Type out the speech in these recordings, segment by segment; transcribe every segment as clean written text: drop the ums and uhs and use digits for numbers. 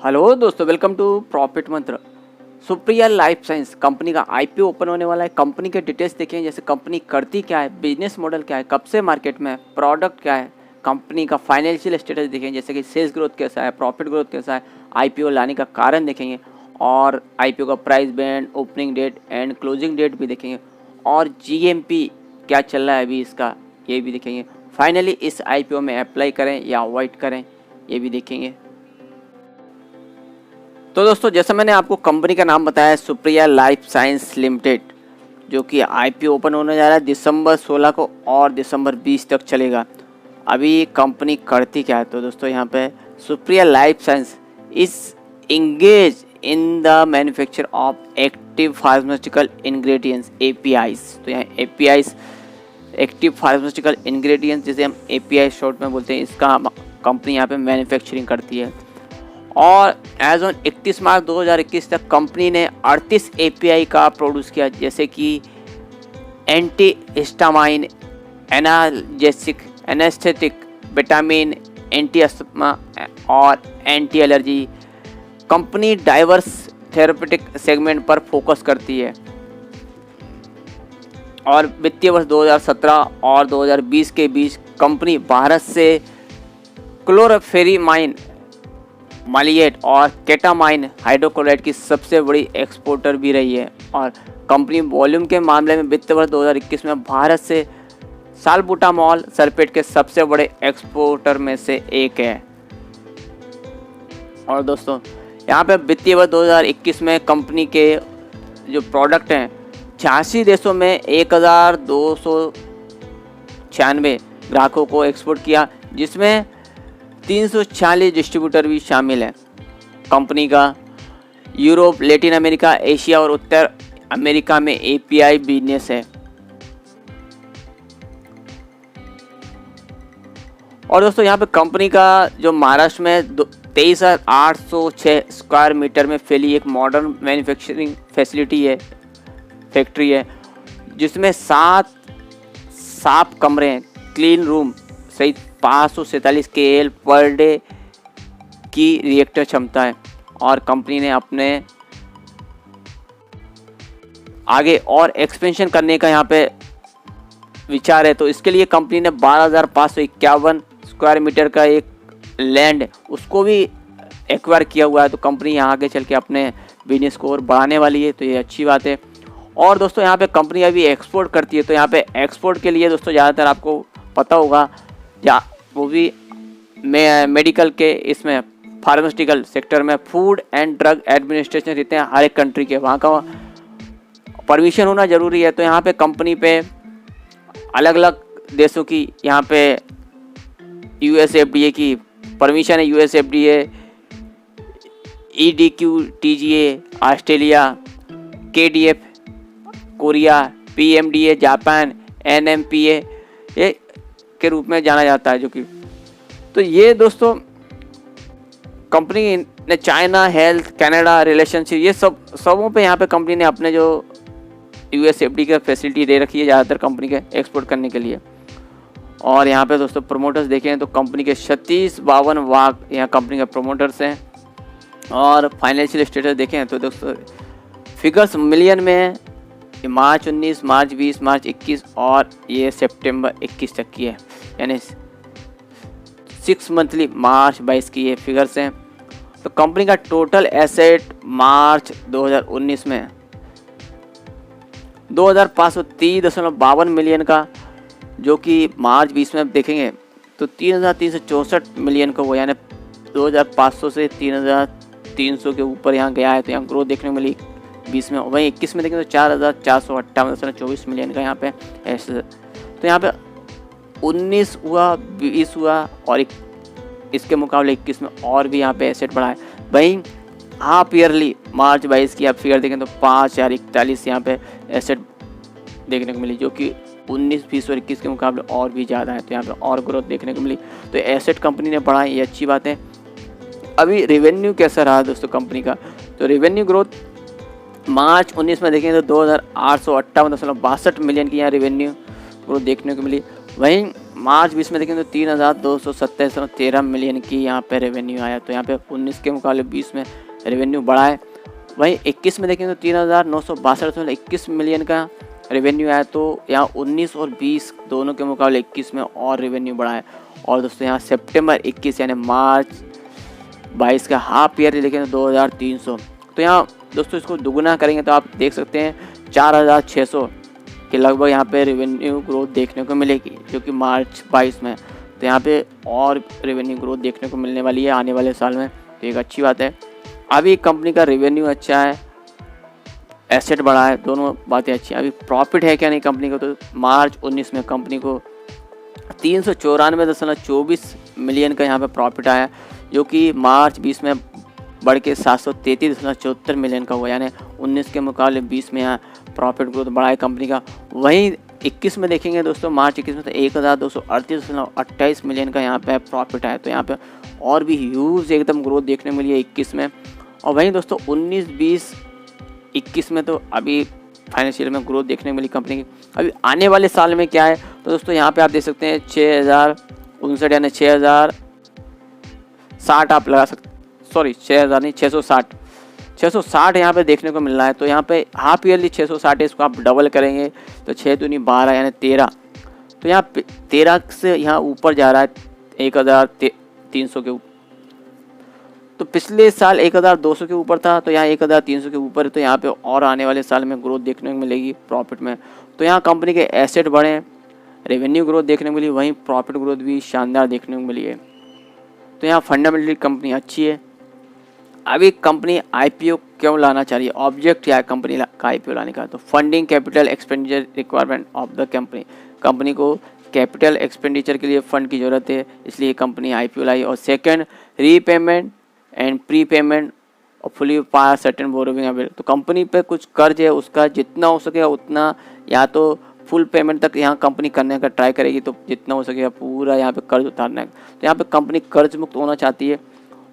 Hello दोस्तों, welcome to profit मंत्र। Supriya life science company का आईपीओ ओपन होने वाला है। कंपनी के डिटेल्स देखें, जैसे कंपनी करती क्या है, बिजनेस मॉडल क्या है, कब से मार्केट में है, प्रोडक्ट क्या है, कंपनी का फाइनेंशियल स्टेटस देखें, जैसे कि सेल्स ग्रोथ कैसा है, प्रॉफिट ग्रोथ कैसा है, आईपीओ लाने का कारण देखेंगे और आईपीओ का price band, opening date and closing date भी देखेंगे और जीएमपी क्या चल रहा है अभी इसका, ये भी देखेंगे। फाइनली इस आईपीओ में अप्लाई करें या अवॉइड करें, ये भी देखेंगे। तो दोस्तों, जैसा मैंने आपको कंपनी का नाम बताया, सुप्रिया लाइफ साइंस लिमिटेड, जो कि आईपीओ ओपन होने जा रहा है दिसंबर 16 को और दिसंबर 20 तक चलेगा। अभी कंपनी करती क्या है, तो दोस्तों यहाँ पे Supriya life science is engage in the manufacture of active pharmaceutical ingredients APIs. तो यहाँ एपीआईज एक्टिव फार्मास्यूटिकल इंग्रेडिएंट्स, जिसे हम एपीआई शॉर्ट में बोलते हैं, इसका कंपनी यहाँ पे मैन्युफैक्चरिंग करती है। और एज ऑन 31 मार्च 2021 तक कंपनी ने 38 एपीआई का प्रोड्यूस किया, जैसे कि antihistamine, analgesic, anaesthetic, vitamin, anti asthma और anti allergy. Company diverse therapeutic segment पर फोकस करती है और वित्तीय वर्ष 2017 और 2020 के बीच कंपनी भारत से क्लोरोफेरीमाइन, मालिएट और केटामाइन हाइड्रोक्लोराइड की सबसे बड़ी एक्सपोर्टर भी रही है। और कंपनी वॉल्यूम के मामले में वित्त वर्ष 2021 में भारत से साल्बुटामॉल सल्फेट के सबसे बड़े एक्सपोर्टर में से एक है। और दोस्तों, यहाँ पे वित्तीय वर्ष 2021 में कंपनी के जो प्रोडक्ट हैं 86 देशों में 1296 ग्राहकों को एक्सपोर्ट किया, जिसमें 346 डिस्ट्रीब्यूटर भी शामिल हैं। कंपनी का यूरोप, लैटिन अमेरिका, एशिया और उत्तर अमेरिका में एपीआई बिजनेस है। और दोस्तों, यहाँ पे कंपनी का जो महाराष्ट्र में 23,806 स्क्वायर मीटर में फैली एक मॉडर्न मैन्युफैक्चरिंग फैक्ट्री है, जिसमें 7 साफ कमरे हैं, क्लीन रूम सहित 547 KL पर डे की रिएक्टर क्षमता है। और कंपनी ने अपने आगे और एक्सपेंशन करने का यहाँ पे विचार है, तो इसके लिए कंपनी ने 12,551 स्क्वायर मीटर का एक लैंड उसको भी एक्वायर किया हुआ है। तो कंपनी यहाँ आगे चल के अपने बिजनेस को और बढ़ाने वाली है, तो ये अच्छी बात है। और दोस्तों, यहाँ पे कंपनी अभी एक्सपोर्ट करती है, तो यहाँ पे एक्सपोर्ट के लिए दोस्तों ज़्यादातर आपको पता होगा, या वो भी मेडिकल के, इसमें फार्मास्यूटिकल सेक्टर में फूड एंड ड्रग एडमिनिस्ट्रेशन रहते हैं हर एक कंट्री के, वहाँ का परमिशन होना ज़रूरी है। तो यहाँ पे कंपनी पे अलग अलग देशों की, यहाँ पे यूएसएफडीए की परमिशन है, USFDA, EDQ, TGA Australia, KDF Korea, PMDA Japan, NMPA ये के रूप में जाना जाता है, जो कि तो ये दोस्तों कंपनी ने चाइना, हेल्थ, कनाडा, रिलेशनशिप, ये सबों पे यहाँ पे कंपनी ने अपने जो यूएसएफडी का फैसिलिटी दे रखी है ज़्यादातर कंपनी के एक्सपोर्ट करने के लिए। और यहाँ पे दोस्तों प्रमोटर्स देखें तो कंपनी के 3652 वाक यहाँ कंपनी के प्रमोटर्स हैं। और फाइनेंशियल स्टेटस देखें तो दोस्तों फिगर्स मिलियन में है, मार्च 19, मार्च 20, मार्च 21 और ये सितंबर 21 तक की है, यानी 6 मंथली मार्च 22 की ये फिगर्स हैं। तो कंपनी का टोटल एसेट मार्च 2019 में 2,530.52 मिलियन का, जो कि मार्च 20 में आप देखेंगे तो 3,364 मिलियन का हुआ, यानी 2,500 से 3,300 के ऊपर यहाँ गया है। तो यहाँ ग्रोथ देखने को मिली 20 में। वहीं 21 में देखें तो 4,458.24 मिलियन का यहाँ पे ऐसे। तो यहाँ पे 19 हुआ, 20 हुआ और इसके मुकाबले 21 में और भी यहाँ पे एसेट बढ़ा है। वहीं हाफ ईयरली मार्च 22 की आप फिगर देखें तो 5,041 यहाँ पे एसेट देखने को मिली, जो कि 19, 20 और 21 के मुकाबले और भी ज़्यादा है। तो यहाँ पे और ग्रोथ देखने को मिली, तो एसेट कंपनी ने बढ़ाया, ये अच्छी बात है। अभी रेवेन्यू कैसा रहा दोस्तों कंपनी का, तो रेवेन्यू ग्रोथ मार्च 19 में देखें तो 2,858.62 मिलियन की यहाँ रेवेन्यू ग्रोथ देखने को मिली। वहीं मार्च 20 में देखें तो 3,227.13 मिलियन की यहाँ पे रेवेन्यू आया, तो यहाँ पे 19 के मुकाबले 20 में रेवेन्यू बढ़ा है। वहीं 21 में देखें तो 3,962.21 मिलियन का रेवेन्यू आया, तो यहाँ 19 और 20 दोनों के मुकाबले 21 में और रेवेन्यू बढ़ा है। और दोस्तों यहाँ सितंबर 21 यानी मार्च 22 का हाफ ईयर देखें तो 2,300, तो यहाँ दोस्तों इसको दुगुना करेंगे तो आप देख सकते हैं 4,600 के लगभग यहाँ पे रेवेन्यू ग्रोथ देखने को मिलेगी, जो कि मार्च 22 में। तो यहाँ पे और रेवेन्यू ग्रोथ देखने को मिलने वाली है आने वाले साल में, तो एक अच्छी बात है। अभी कंपनी का रेवेन्यू अच्छा है, एसेट बढ़ा है, दोनों बातें अच्छी हैं। अभी प्रॉफिट है क्या नहीं कंपनी को, तो मार्च 19 में कंपनी को 394.24 मिलियन का यहाँ पे प्रॉफिट आया, जो कि मार्च 20 में बढ़ के 733.74 मिलियन का हुआ, यानी 19 के मुकाबले 20 में यहाँ प्रॉफिट ग्रोथ बढ़ा है कंपनी का। वहीं 21 में देखेंगे दोस्तों, मार्च 21 में तो 1,238.28 मिलियन का यहाँ पे प्रॉफिट आया, तो यहाँ पे और भी ह्यूज एकदम ग्रोथ देखने को मिली है 21 में। और वहीं दोस्तों 19, 20, 21 में तो अभी फाइनेंशियल में ग्रोथ देखने को मिली कंपनी की। अभी आने वाले साल में क्या है, तो दोस्तों यहाँ पे आप देख सकते हैं 6,059 यानी 6,060 आप लगा सकते, सॉरी 6,000 नहीं 660 यहाँ पे देखने को मिल रहा है। तो यहाँ पे हाफ ईयरली 660 है, इसको आप डबल करेंगे तो 6 दूनी 12 यानी 13, तो यहाँ 13 से यहाँ ऊपर जा रहा है 1,300 के ऊपर। तो पिछले साल 1,200 के ऊपर था, तो यहाँ 1,300 के ऊपर है, तो यहाँ पे और आने वाले साल में ग्रोथ देखने को मिलेगी प्रॉफिट में। तो यहाँ कंपनी के एसेट बढ़े, रेवेन्यू ग्रोथ देखने को मिली, वहीं प्रॉफिट ग्रोथ भी शानदार देखने को मिली है। तो यहाँ फंडामेंटली कंपनी अच्छी है। अभी कंपनी आईपीओ क्यों लाना चाहिए, ऑब्जेक्ट क्या है कंपनी का आईपीओ लाने का, तो funding capital expenditure requirement of the company को कैपिटल एक्सपेंडिचर के लिए फंड की ज़रूरत है, इसलिए कंपनी आईपीओ लाई। और second, repayment and prepayment fully part certain borrowing avail, तो कंपनी पे कुछ कर्ज है उसका जितना हो सकेगा उतना, या तो फुल पेमेंट तक यहाँ कंपनी करने का ट्राई करेगी, तो जितना हो सकेगा पूरा यहाँ पे कर्ज उतारना है। तो यहाँ पे कंपनी कर्ज मुक्त होना चाहती है।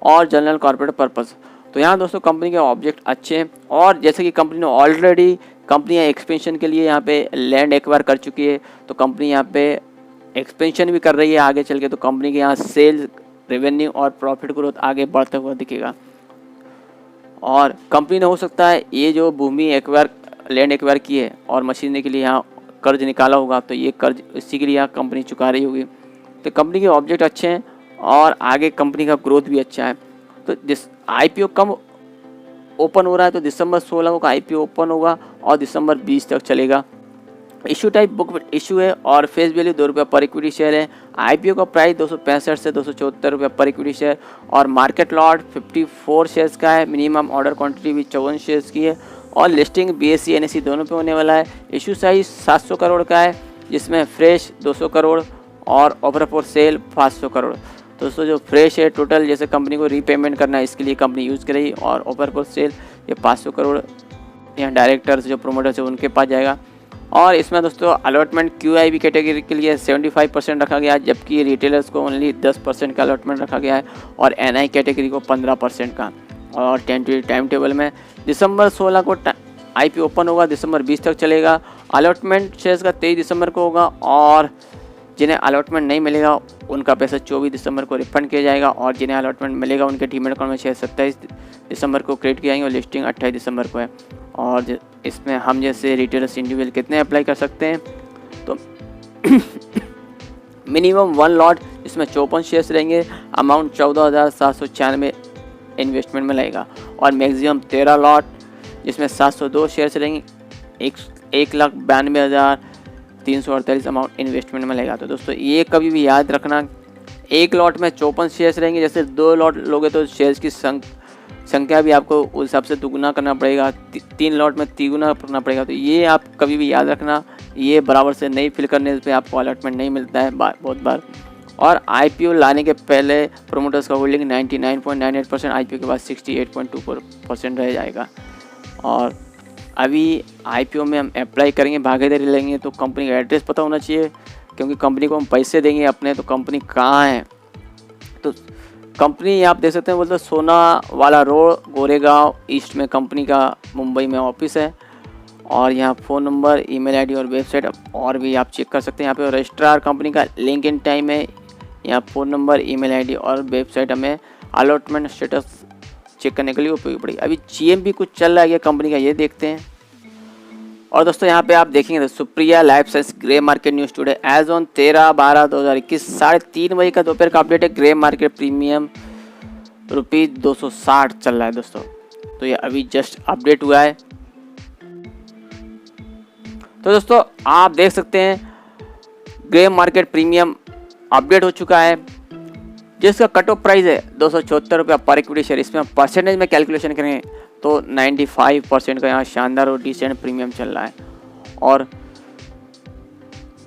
और जनरल कॉर्पोरेट पर्पस, तो यहाँ दोस्तों कंपनी के ऑब्जेक्ट अच्छे हैं। और जैसे कि कंपनी ने ऑलरेडी एक्सपेंशन के लिए यहाँ पे लैंड एक्वायर कर चुकी है, तो कंपनी यहाँ पे एक्सपेंशन भी कर रही है आगे चल के, तो कंपनी के यहाँ सेल्स, रेवेन्यू और प्रॉफिट ग्रोथ आगे बढ़ता हुआ दिखेगा। और कंपनी ने हो सकता है ये जो भूमि एक्वायर, लैंड एक्वायर की है और मशीनरी के लिए यहाँ कर्ज निकाला होगा, तो ये कर्ज इसी के लिए यहाँ कंपनी चुका रही होगी। तो कंपनी के ऑब्जेक्ट अच्छे हैं और आगे कंपनी का ग्रोथ भी अच्छा है। तो जिस आईपीओ कम ओपन हो रहा है, तो दिसंबर 16 को आईपीओ ओपन होगा और दिसंबर 20 तक चलेगा। इशू टाइप बुक इशू है और फेस वैल्यू 2 रुपये पर इक्विटी शेयर है। आईपीओ का प्राइस 265 से 274 रुपये पर इक्विटी शेयर और मार्केट लॉट 54 शेयर्स का है। मिनिमम ऑर्डर क्वांटिटी भी 54 शेयर्स की है और लिस्टिंग बीएससी एनएससी दोनों पे होने वाला है। इशू साइज 700 करोड़ का है, जिसमें फ्रेश 200 करोड़ और ऑफर फॉर सेल 500 करोड़। दोस्तों जो फ्रेश है टोटल जैसे कंपनी को रीपेमेंट करना है इसके लिए कंपनी यूज़ करेगी, और ऑफर फॉर सेल ये 500 करोड़ यहाँ डायरेक्टर्स जो प्रोमोटर्स है उनके पास जाएगा। और इसमें दोस्तों अलॉटमेंट क्यूआईबी कैटेगरी के लिए 75% रखा गया है, जबकि रिटेलर्स को ओनली 10% का अलॉटमेंट रखा गया है और एनआई कैटेगरी को 15% का। और टाइम टेबल में दिसंबर 16 को आईपीओ ओपन होगा, दिसंबर 20 तक चलेगा। अलॉटमेंट शेयर्स का 23 दिसंबर को होगा और जिन्हें अलॉटमेंट नहीं मिलेगा उनका पैसा 24 दिसंबर को रिफंड किया जाएगा, और जिन्हें अलॉटमेंट मिलेगा उनके डीमैट अकाउंट में शेयर 27 दिसंबर को क्रेडिट किया जाएंगे और लिस्टिंग 28 दिसंबर को है। और इसमें हम जैसे रिटेलर्स इंडिविजुअल कितने अप्लाई कर सकते हैं, तो मिनिमम 1 लॉट इसमें 54 शेयर्स रहेंगे, अमाउंट 14,796 इन्वेस्टमेंट में लगेगा, और मैक्सिमम 13 लॉट जिसमें 702 शेयर्स रहेंगे, 1,92,348 अमाउंट इन्वेस्टमेंट में लगेगा। तो दोस्तों ये कभी भी याद रखना, एक लॉट में 54 शेयर्स रहेंगे, जैसे 2 लॉट लोगे तो शेयर्स की संख्या भी आपको उस हिसाब से दुगुना करना पड़ेगा, 3 लॉट में तिगुना करना पड़ेगा। तो ये आप कभी भी याद रखना, ये बराबर से नहीं फिल करने पे आपको अलॉटमेंट नहीं मिलता है बहुत बार। और आईपीओ लाने के पहले प्रोमोटर्स का होल्डिंग 99.98%, आईपीओ के बाद 68.24% रह जाएगा। और अभी आईपीओ में हम अप्लाई करेंगे, भागीदारी लेंगे, तो कंपनी का एड्रेस पता होना चाहिए, क्योंकि कंपनी को हम पैसे देंगे अपने, तो कंपनी कहाँ है। तो कंपनी आप देख सकते हैं, बोलते सोना वाला रोड, गोरेगांव ईस्ट में कंपनी का मुंबई में ऑफिस है। और यहाँ फ़ोन नंबर, ईमेल आईडी और वेबसाइट और भी आप चेक कर सकते हैं। यहाँ पे रजिस्ट्रार कंपनी का लिंक इन टाइम है, यहाँ फ़ोन नंबर, ईमेल आईडी और वेबसाइट हमें अलॉटमेंट स्टेटस चेक करने के लिए उपयोगी पड़ेगी। अभी GMP कुछ चल रहा है कंपनी का, ये देखते हैं। और दोस्तों यहाँ पे आप देखेंगे तो Supriya life science grey market news today as on 13/12/2021 3:30 बजे का दोपहर का अपडेट है। ग्रे मार्केट प्रीमियम ₹260 चल रहा है दोस्तों, तो ये अभी जस्ट अपडेट हुआ है। तो दोस्तों आप देख सकते हैं ग्रे मार्केट प्रीमियम अपडेट हो चुका है, जिसका कट ऑफ प्राइस है ₹274 पर इक्विटी शेयर। इसमें हम परसेंटेज में कैलकुलेशन करेंगे तो 95% का यहाँ शानदार और डिसेंट प्रीमियम चल रहा है। और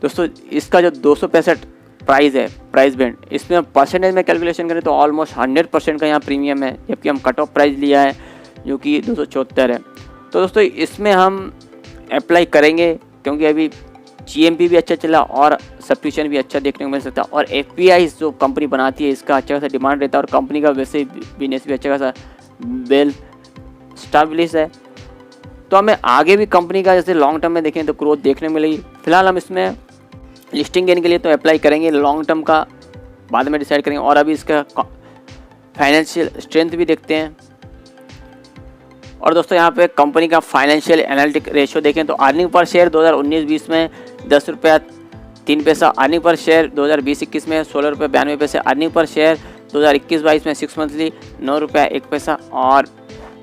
दोस्तों इसका जो 265 प्राइस है, प्राइस बैंड, इसमें हम परसेंटेज में कैलकुलेशन करें तो ऑलमोस्ट 100% का यहाँ प्रीमियम है, जबकि हम कट ऑफ प्राइस लिया है जो कि 274 है। तो दोस्तों इसमें हम अप्लाई करेंगे क्योंकि अभी GMP भी अच्छा चला और सब्सक्रिप्शन भी अच्छा देखने को मिल सकता है। और API जो कंपनी बनाती है इसका अच्छा खासा डिमांड रहता है और कंपनी का वैसे बिजनेस भी अच्छा खासा वेल स्टैब्लिश है। तो हमें आगे भी कंपनी का जैसे लॉन्ग टर्म में देखें तो ग्रोथ देखने को मिलेगी। फिलहाल हम इसमें लिस्टिंग गेन के लिए तो अप्लाई करेंगे, लॉन्ग टर्म का बाद में डिसाइड करेंगे। और अभी इसका फाइनेंशियल स्ट्रेंथ भी देखते हैं। और दोस्तों यहाँ पे कंपनी का फाइनेंशियल एनालिटिक रेशियो देखें तो अर्निंग पर शेयर 2019-20 में ₹10.03, अर्निंग पर शेयर 2020-21 में ₹16.92, अर्निंग पर शेयर 2021-22 में 6 मंथली ₹9.01 और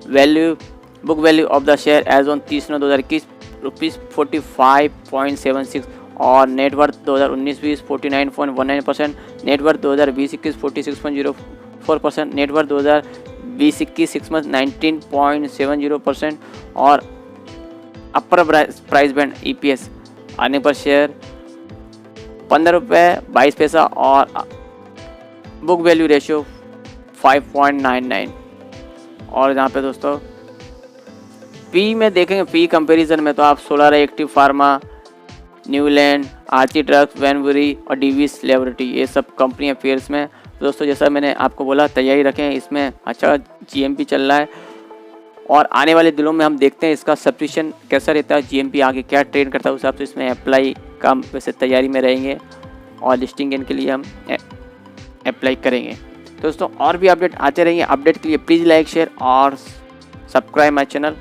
value book value of the share as on 30/9/2021 ₹45.76 और नेटवर्थ 2019-20 49.19%, नेटवर्थ 2020-21 46.04%, नेटवर्थ 2020-21 6 मंथ 19.70% और upper price band EPS earning पर शेयर ₹15.22 और बुक वैल्यू रेशियो 5.99। और यहाँ पे दोस्तों पी में देखेंगे, पी कंपैरिजन में तो आप सोलार एक्टिव फार्मा, न्यूलैंड, आर्ची ड्रग्स, वैनबुरी और डीवीस लेबोरेटरी, ये सब कंपनी पेयर्स में। तो दोस्तों जैसा मैंने आपको बोला तैयारी रखें, इसमें अच्छा GMP चल रहा है और आने वाले दिनों में हम देखते हैं इसका सब्सक्रिप्शन कैसा रहता है, GMP आगे क्या ट्रेड करता है, उस हिसाब से इसमें अप्लाई का वैसे तैयारी में रहेंगे और लिस्टिंग के लिए हम अप्लाई करेंगे। दोस्तों और भी अपडेट आते रहेंगे, अपडेट के लिए प्लीज़ लाइक शेयर और सब्सक्राइब माई चैनल।